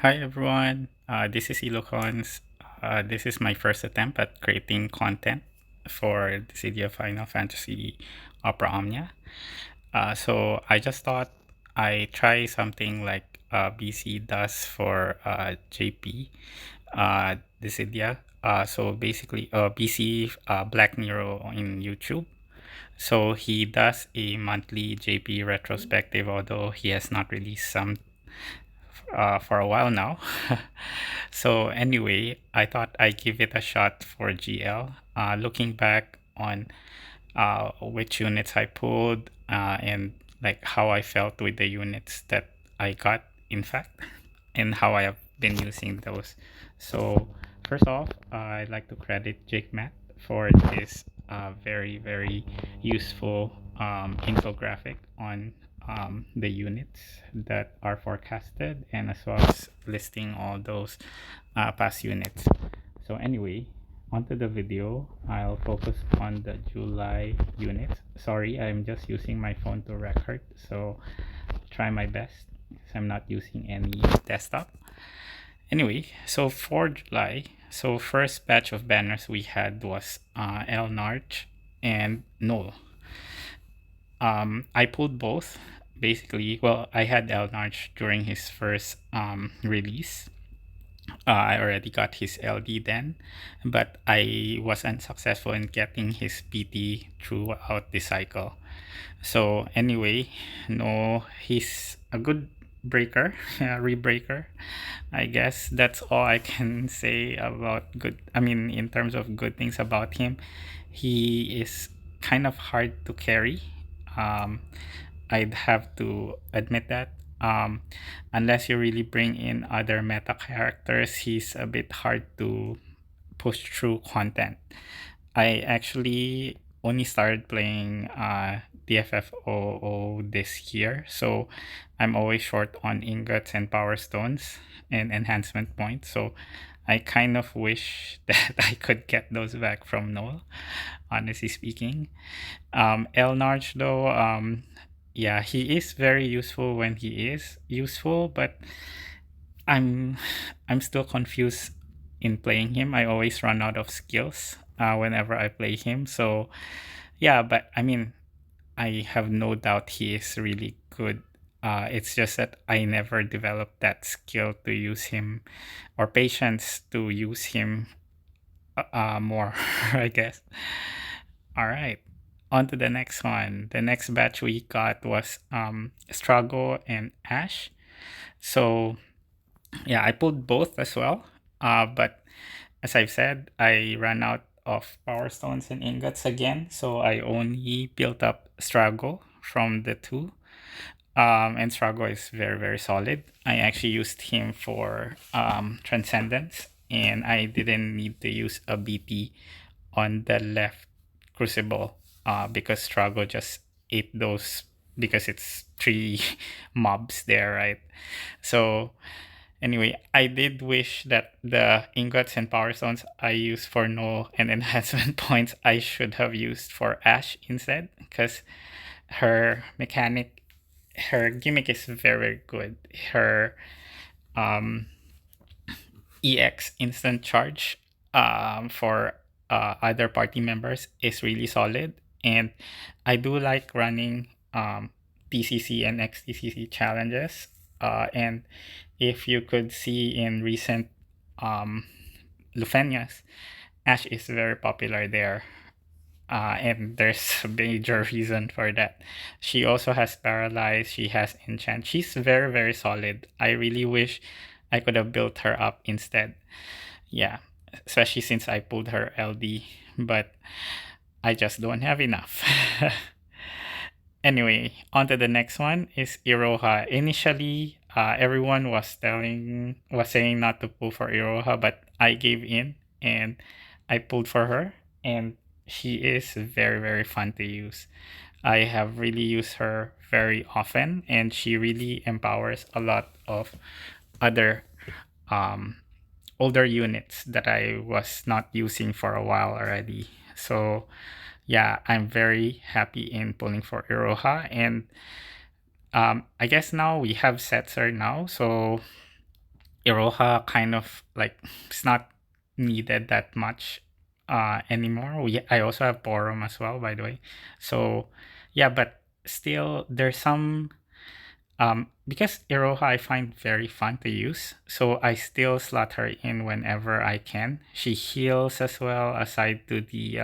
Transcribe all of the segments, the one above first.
Hi everyone, this is Ilocons. This is my first attempt at creating content for the City of Final Fantasy Opera Omnia. So I just thought I try something like BC does for JP, Dissidia. So basically, BC Black Nero in YouTube. So he does a monthly JP retrospective, although he has not released some for a while now. So anyway, I thought I'd give it a shot for GL. Looking back on which units I pulled and like how I felt with the units that I got, in fact, and how I have been using those. So first off, I'd like to credit Jake Matt for this very useful infographic on the units that are forecasted, and as well as listing all those past units. So anyway, onto the video. I'll focus on the July units. Sorry, I'm just using my phone to record, so try my best because I'm not using any desktop. Anyway, so for July, so first batch of banners we had was El Narch and Null. I pulled both. Basically, well, I had El Narch during his first release. I already got his LD then, but I was unsuccessful in getting his PT throughout the cycle. So anyway, no, he's a good breaker, rebreaker. I guess that's all I can say about good. I mean, in terms of good things about him, he is kind of hard to carry. Um, I'd have to admit that. Unless you really bring in other meta characters, he's a bit hard to push through content. I actually only started playing DFFOO this year, so I'm always short on ingots and power stones and enhancement points. So I kind of wish that I could get those back from Noel, honestly speaking. Elnarch, though, yeah, he is very useful when he is useful, but I'm I'm still confused in playing him. I always run out of skills whenever I play him. So yeah, but I mean, I have no doubt he is really good. It's just that I never developed that skill to use him or patience to use him more, I guess. All right. On to the next one. The next batch we got was Strago and Ash. So yeah, I pulled both as well. But as I've said, I ran out of power stones and ingots again, so I only built up Strago from the two. And Strago is very solid. I actually used him for Transcendence, and I didn't need to use a BT on the left Crucible because Strago just ate those because it's three mobs there, right? So anyway, I did wish that the ingots and power stones I used for no and enhancement points I should have used for Ash instead, because her mechanic, her gimmick is very good. Her um, EX instant charge for other party members is really solid, and I do like running TCC and XTCC challenges. And if you could see in recent um, Lufenias, Ash is very popular there. And there's a major reason for that. She also has Paralyze, she has Enchant. She's very solid. I really wish I could have built her up instead. Yeah, especially since I pulled her LD, but I just don't have enough. Anyway, on to the next one is Iroha. Initially, everyone was saying not to pull for Iroha, but I gave in and I pulled for her, and she is very fun to use. I have really used her very often, and she really empowers a lot of other um, older units that I was not using for a while already. So yeah, I'm very happy in pulling for Iroha, and I guess now we have Setzer now, so Iroha kind of like it's not needed that much anymore. I also have Borum as well, by the way. So yeah, but still there's some because Iroha I find very fun to use, so I still slot her in whenever I can. She heals as well, aside to the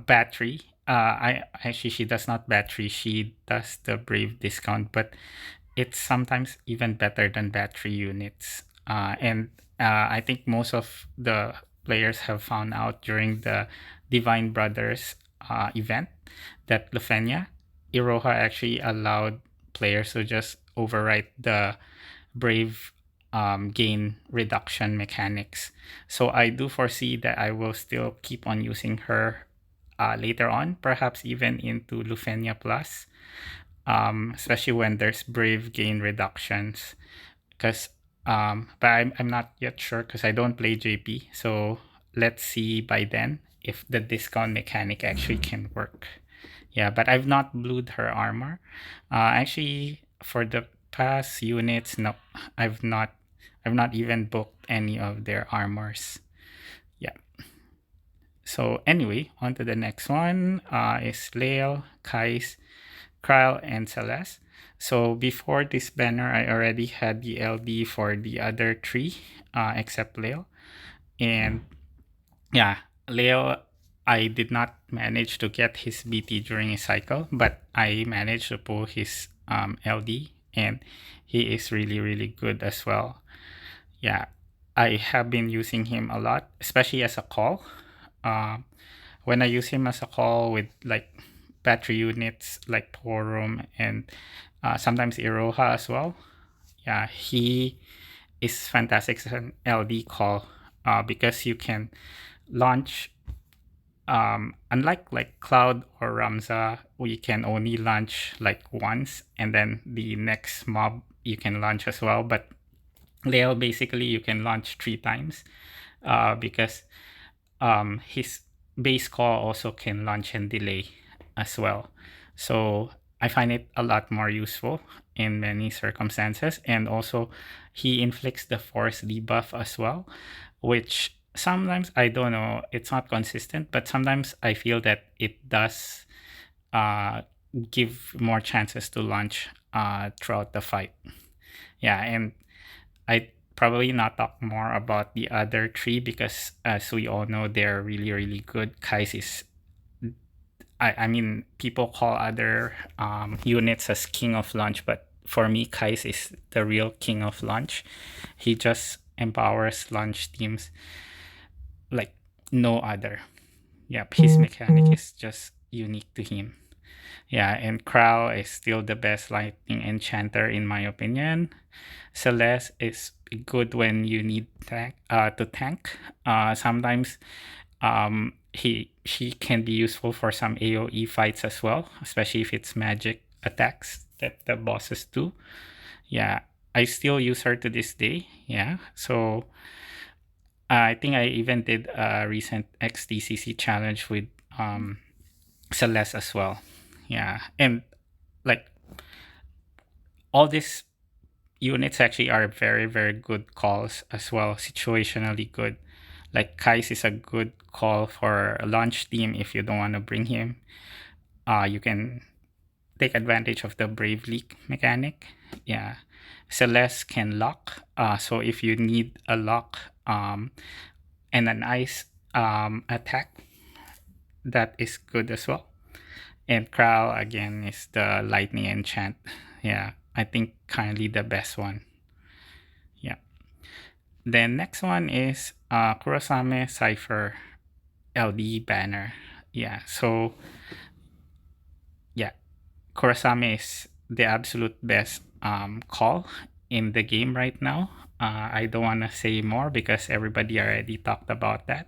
battery. I actually she does not battery. She does the brave discount, but it's sometimes even better than battery units. And I think most of the players have found out during the Divine Brothers event that Lufenia, Iroha actually allowed players to just overwrite the Brave gain reduction mechanics. So I do foresee that I will still keep on using her later on, perhaps even into Lufenia Plus, especially when there's Brave gain reductions. Because, but I'm not yet sure because I don't play JP. So let's see by then if the discount mechanic actually can work. Yeah, but I've not blued her armor. Actually, for the past units, no, I've not. I've not even booked any of their armors. Yeah. So anyway, on to the next one. Is Lael, Kais, Kryle, and Celeste. So before this banner, I already had the LD for the other three, except Lael. And yeah, Leo, I did not manage to get his BT during his cycle, but I managed to pull his LD, and he is really, really good as well. Yeah, I have been using him a lot, especially as a call. Uh, when I use him as a call with like battery units like Porum and sometimes Iroha as well. Yeah, he is fantastic as an LD call because you can launch unlike like Cloud or Ramza, we can only launch like once and then the next mob you can launch as well. But Leo basically you can launch 3 times because his base call also can launch and delay as well. So I find it a lot more useful in many circumstances. And also, he inflicts the force debuff as well, which sometimes I don't know, it's not consistent, but sometimes I feel that it does uh, give more chances to launch throughout the fight. Yeah, and I probably not talk more about the other three because as we all know they're really really good. Kais is I mean people call other units as king of launch, but for me Kais is the real king of launch. He just empowers launch teams like no other. Yep, his mechanic is just unique to him. Yeah, and Krau is still the best lightning enchanter in my opinion. Celeste is good when you need to tank. Sometimes she can be useful for some AoE fights as well, especially if it's magic attacks that the bosses do. Yeah, I still use her to this day. Yeah, so I think I even did a recent XDCC challenge with Celeste as well. Yeah, and like all these units actually are very very good calls as well, situationally good. Like Kais is a good call for a launch team if you don't want to bring him. You can take advantage of the Brave Leak mechanic. Yeah, Celeste can lock. So if you need a lock and an ice attack, that is good as well. And Kral again is the lightning enchant. Yeah, I think kindly the best one. Yeah. Then next one is Kurosame Cipher LD banner. Yeah. So yeah, Kurosame is the absolute best call in the game right now. I don't want to say more because everybody already talked about that.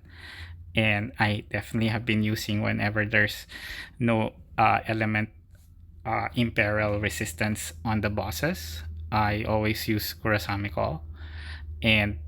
And I definitely have been using whenever there's no element imperil resistance on the bosses. I always use Kurosame call. And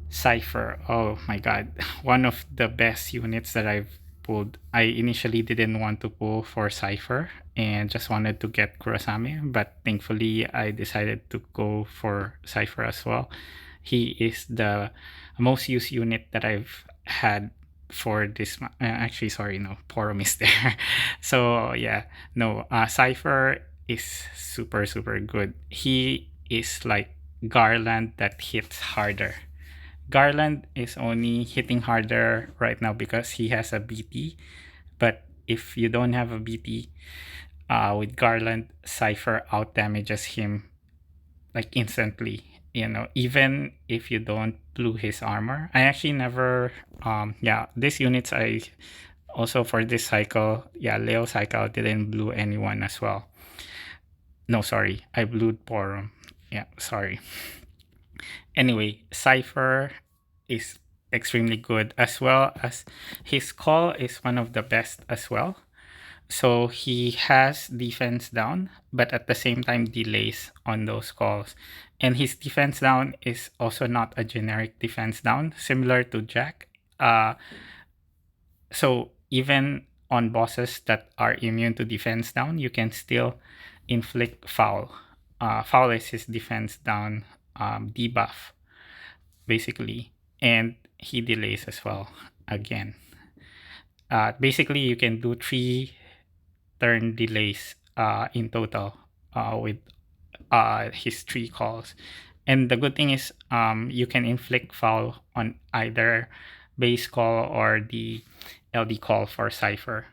Cypher, oh my god, one of the best units that I've pulled. I initially didn't want to pull for Cypher and just wanted to get Kurasame, but thankfully I decided to go for Cypher as well. He is the most used unit that I've had for this. Actually, sorry, no, Porom is there. So yeah, no, Cypher is super super good. He is like Garland that hits harder. Garland is only hitting harder right now because he has a BT. But if you don't have a BT, with Garland, Cypher out damages him like instantly. Even if you don't blue his armor. I actually never, yeah, these units I also for this cycle, yeah, Leo cycle didn't blue anyone as well. No, sorry, I blued Porum. Yeah, sorry. Anyway, Cypher is extremely good as well as his call is one of the best as well. So he has defense down, but at the same time delays on those calls. And his defense down is also not a generic defense down, similar to Jack. So even on bosses that are immune to defense down, you can still inflict foul. Foul is his defense down debuff, basically. And he delays as well, again. Basically, you can do 3 turn delays in total with his 3 calls. And the good thing is you can inflict foul on either base call or the LD call for Cypher.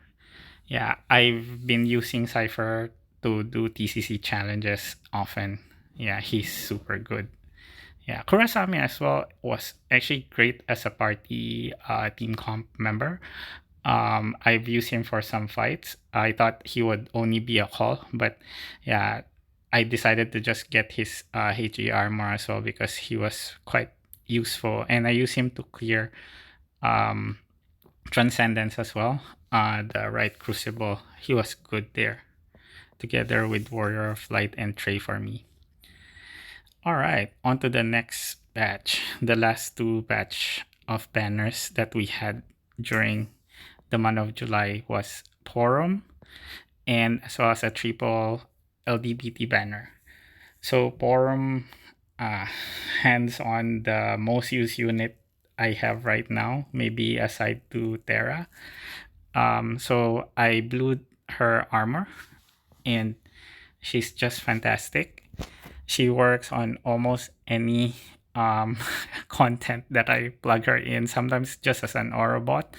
Yeah, I've been using Cypher to do TCC challenges often. Yeah, he's super good. Yeah, Kurasami as well was actually great as a party team comp member. I've used him for some fights. I thought he would only be a call, but yeah, I decided to just get his HE armor as well because he was quite useful, and I use him to clear um, Transcendence as well. The right Crucible, he was good there, together with Warrior of Light and Trey for me. All right, on to the next batch, the last 2 batch of banners that we had during the month of July was Porum and as well as a triple LGBT banner. So Porum, hands on the most used unit I have right now, maybe aside to Terra. So I blued her armor and she's just fantastic. She works on almost any content that I plug her in, sometimes just as an aura bot.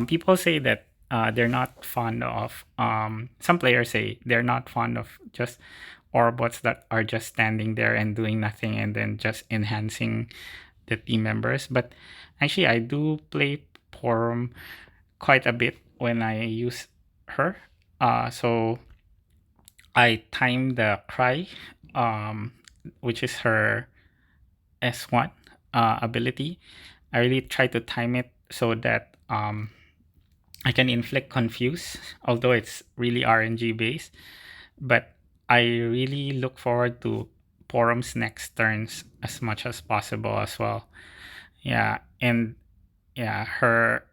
People say that they're not fond of, some players say they're not fond of just aura bots that are just standing there and doing nothing and then just enhancing the team members. But actually, I do play Porum quite a bit when I use her. So I time the cry, which is her S1 ability. I really try to time it so that I can inflict confuse, although it's really RNG based. But I really look forward to Porum's next turns as much as possible as well. Yeah, and yeah, her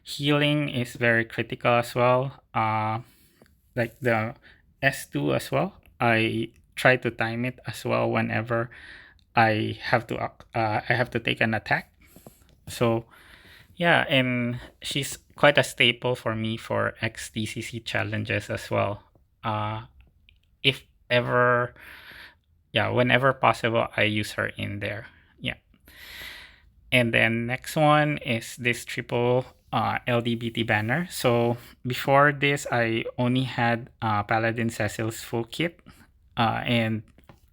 healing is very critical as well. Like the S2 as well. I try to time it as well whenever I have to take an attack. So yeah, and she's quite a staple for me for XTCC challenges as well. If ever, yeah, whenever possible, I use her in there. Yeah. And then next one is this triple LDBT banner. So before this, I only had Paladin Cecil's full kit, and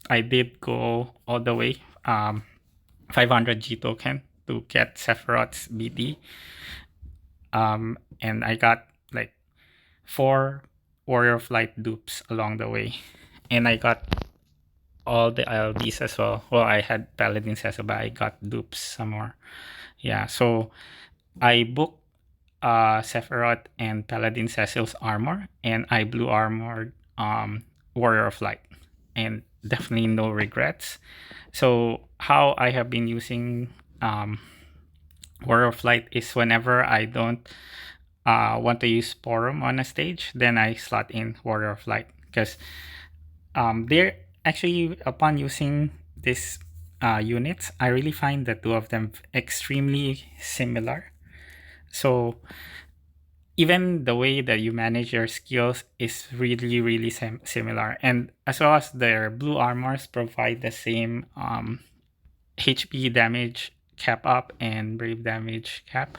I did go all the way 500 G token to get Sephiroth's BT. And I got like 4 Warrior of Light dupes along the way, and I got all the ILDs as well. Well, I had Paladin Cecil, but I got dupes some more. Yeah, so I booked Sephiroth and Paladin Cecil's armor, and I blue armored Warrior of Light, and definitely no regrets. So how I have been using Warrior of Light is whenever I don't want to use Porum on a stage, then I slot in Warrior of Light because they're actually, upon using this units, I really find the two of them extremely similar. So even the way that you manage your skills is really really similar, and as well as their blue armors provide the same HP damage cap up and brave damage cap.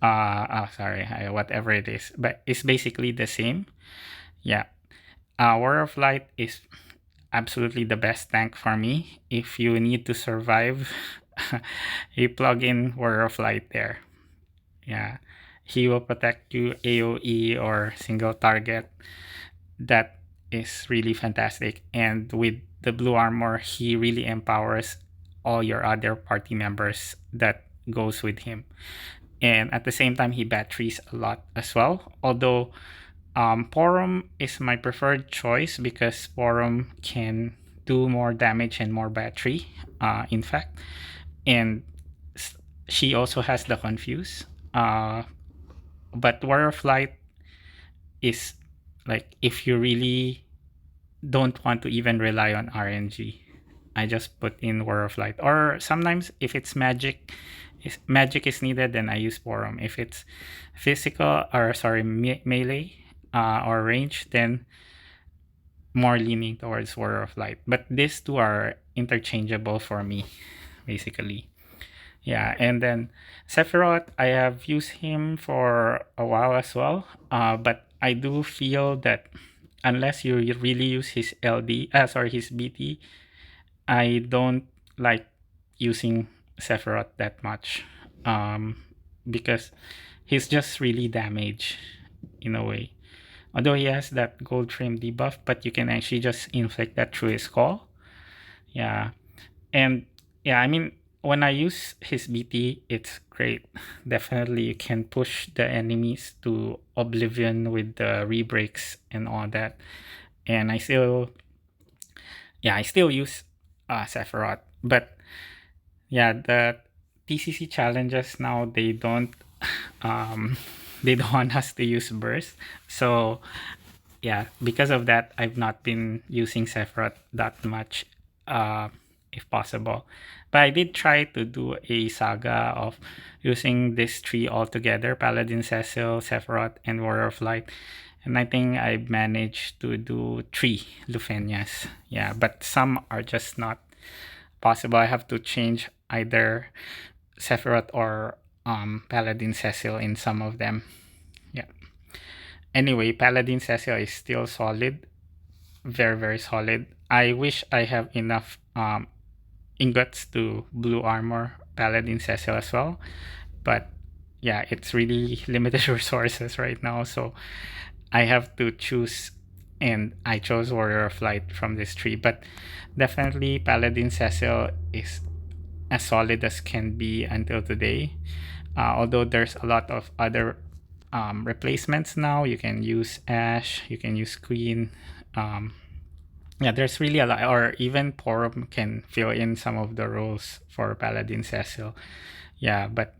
Sorry, whatever it is, but it's basically the same. Yeah. War of Light is absolutely the best tank for me. If you need to survive, you plug in War of Light there. Yeah. He will protect you AoE or single target. That is really fantastic. And with the blue armor, he really empowers all your other party members that goes with him. And at the same time, he batteries a lot as well. Although Porum is my preferred choice because Porum can do more damage and more battery, in fact. And she also has the Confuse. But Warrior of Light is like, if you really don't want to even rely on RNG, I just put in War of Light. Or sometimes if it's magic, if magic is needed, then I use Porum. If it's physical, or sorry, melee or range, then more leaning towards War of Light. But these two are interchangeable for me, basically. Yeah, and then Sephiroth, I have used him for a while as well. But I do feel that unless you really use his his BT, I don't like using Sephiroth that much, because he's just really damaged in a way. Although he has that gold frame debuff, but you can actually just inflict that through his call. Yeah, and yeah, I mean, when I use his BT, it's great. Definitely, you can push the enemies to oblivion with the rebreaks and all that. And I still use Sephiroth, but yeah, the TCC challenges now, they don't um they don't want us to use burst. So yeah, because of that, I've not been using Sephiroth that much, if possible. But I did try to do a saga of using this three all together: Paladin, Cecil, Sephiroth, and Warrior of Light. And I think I managed to do three Lufenias. Yeah, but some are just not possible. I have to change either Sephiroth or Paladin Cecil in some of them. Yeah. Anyway, Paladin Cecil is still solid, very very solid. I wish I have enough ingots to blue armor Paladin Cecil as well, but yeah, it's really limited resources right now, so I have to choose, and I chose Warrior of Light from this tree. But definitely Paladin Cecil is as solid as can be until today. Although there's a lot of other replacements now. You can use Ash, you can use Queen. Yeah, there's really a lot, or even Porum can fill in some of the roles for Paladin Cecil. Yeah, but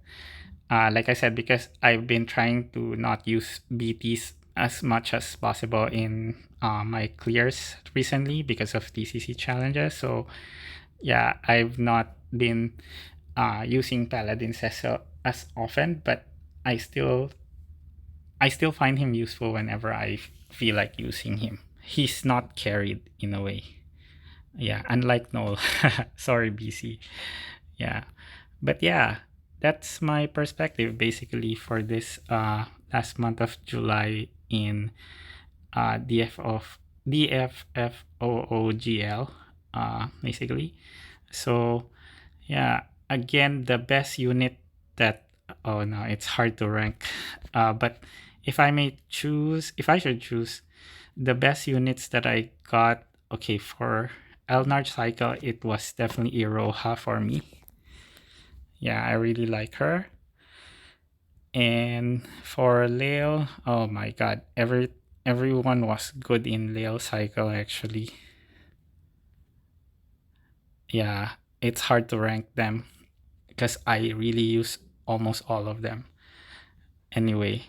like I said, because I've been trying to not use BTs as much as possible in my clears recently because of TCC challenges. So yeah, I've not been using Paladin Cecil as often, but I still I still find him useful whenever I feel like using him. He's not carried in a way. Yeah, unlike Noel. Sorry, BC. Yeah. But yeah, that's my perspective basically for this last month of July in DFFOOGL, basically. So yeah, again, the best unit that, oh no, it's hard to rank. But if I should choose the best units that I got, okay, for Elnard Cycle, it was definitely Iroha for me. Yeah, I really like her. And for Leo, oh my god, everyone was good in Leo Cycle actually. Yeah, it's hard to rank them because I really use almost all of them. Anyway,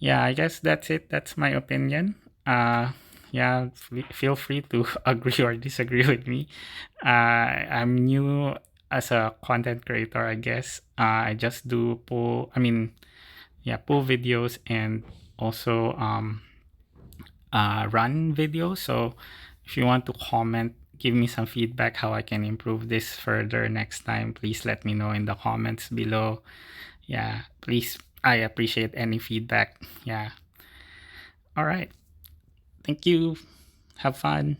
Yeah, I guess that's it. That's my opinion. Yeah, feel free to agree or disagree with me. I'm new as a content creator, I guess. I just do pull, I mean, yeah, pull videos and also run videos. So if you want to comment, give me some feedback how I can improve this further next time, please let me know in the comments below. Yeah, please, I appreciate any feedback. Yeah. All right. Thank you. Have fun.